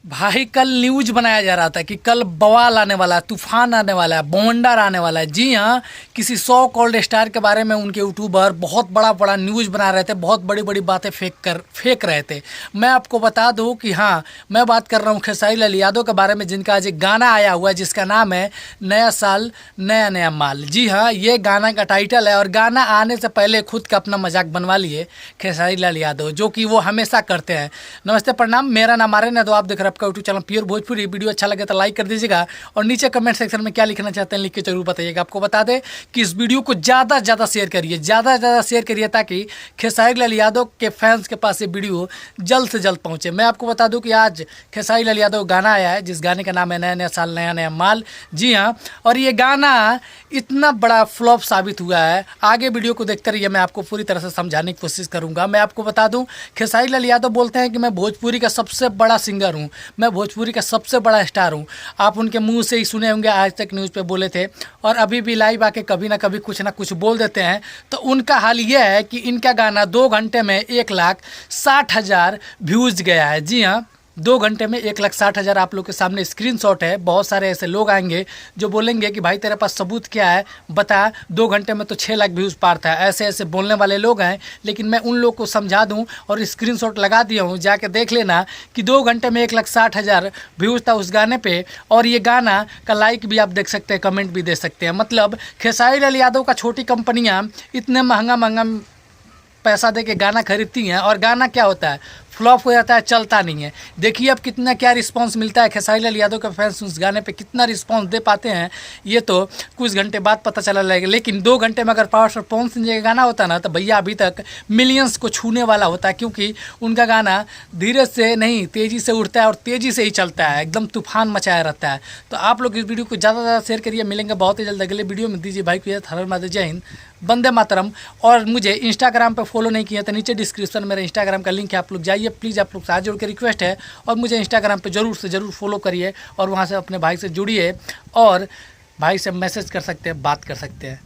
भाई कल न्यूज बनाया जा रहा था कि कल बवाल आने वाला है, तूफान आने वाला है, बवंडर आने वाला है। जी हाँ, किसी 100 कॉल्ड स्टार के बारे में उनके यूट्यूबर बहुत बड़ा बड़ा न्यूज बना रहे थे, बहुत बड़ी बड़ी बातें फेंक रहे थे। मैं आपको बता दूं कि हाँ, मैं बात कर रहा हूँ खेसारी लाल यादव के बारे में, जिनका आज एक गाना आया हुआ है जिसका नाम है नया साल नया नया माल। जी हाँ, ये गाना का टाइटल है और गाना आने से पहले खुद का अपना मजाक बनवा लिए खेसारी लाल यादव, जो कि वो हमेशा करते हैं। नमस्ते प्रणाम, मेरा नाम आर्यन है, तो आप देख रहे हैं आपका YouTube channel pure Bhojpuri. Video अच्छा लगे तो लाइक कर दीजिएगा और नीचे कमेंट सेक्शन में क्या लिखना चाहते हैं लिख के जरूर बताइएगा। आपको बता दें कि इस वीडियो को ज़्यादा से ज़्यादा शेयर करिए, ज़्यादा से ज़्यादा शेयर करिए, ताकि खेसारी लाल यादव के फैंस के पास ये वीडियो जल्द से जल्द पहुँचे। मैं आपको बता दूँ कि आज खेसारी लाल यादव गाना आया है जिस गाने का नाम है नया नया साल नया नया माल। जी हाँ, और ये गाना इतना बड़ा फ्लॉप साबित हुआ है। आगे वीडियो को देखते रहिए, मैं आपको पूरी तरह से समझाने की कोशिश करूँगा। मैं आपको बता दूँ, खेसारी लाल यादव बोलते हैं कि मैं भोजपुरी का सबसे बड़ा सिंगर हूँ, मैं भोजपुरी का सबसे बड़ा स्टार हूँ। आप उनके मुंह से ही सुने होंगे, आज तक न्यूज़ पे बोले थे और अभी भी लाइव आके कभी ना कभी कुछ ना कुछ बोल देते हैं। तो उनका हाल यह है कि इनका गाना 2 घंटे में 1,60,000 व्यूज़ गया है। जी हाँ, 2 घंटे में 1,60,000 आप लोग के सामने स्क्रीनशॉट है। बहुत सारे ऐसे लोग आएंगे जो बोलेंगे कि भाई तेरे पास सबूत क्या है, बता, 2 घंटे में तो 6 लाख व्यूज़ पार था। ऐसे ऐसे बोलने वाले लोग हैं, लेकिन मैं उन लोग को समझा दूं और स्क्रीनशॉट लगा दिया हूं, जाके देख लेना कि 2 घंटे में 1,60,000 व्यूज़ था उस गाने पे। और ये गाना का लाइक भी आप देख सकते हैं, कमेंट भी दे सकते हैं। मतलब खेसारी लाल यादव का छोटी कंपनियाँ इतने महंगा पैसा दे के गाना खरीदती हैं और गाना क्या होता है, फ्लॉप हो जाता है, चलता नहीं है। देखिए अब कितना क्या रिस्पांस मिलता है। खेसारी लाल यादव के फैंस उस गाने पे कितना रिस्पांस दे पाते हैं, ये तो कुछ घंटे बाद पता चला लगेगा। लेकिन 2 घंटे में अगर पावर स्टार पवन सिंह का गाना होता ना, तो भैया अभी तक मिलियंस को छूने वाला होता है, क्योंकि उनका गाना धीरे से नहीं तेज़ी से उड़ता है और तेज़ी से ही चलता है, एकदम तूफान मचाया रहता है। तो आप लोग इस वीडियो को ज़्यादा से ज़्यादा शेयर करिए। मिलेंगे बहुत ही जल्द अगले वीडियो में। दीजिए भाई को हर माधव, जय हिंद, वंदे मातरम। और मुझे इंस्टाग्राम पे फॉलो नहीं किया तो नीचे डिस्क्रिप्शन में मेरे इंस्टाग्राम का लिंक है, आप लोग जाइए प्लीज़। आप लोग से हाथ जोड़ के रिक्वेस्ट है, और मुझे इंस्टाग्राम पे ज़रूर से ज़रूर फॉलो करिए और वहाँ से अपने भाई से जुड़िए और भाई से मैसेज कर सकते हैं, बात कर सकते हैं।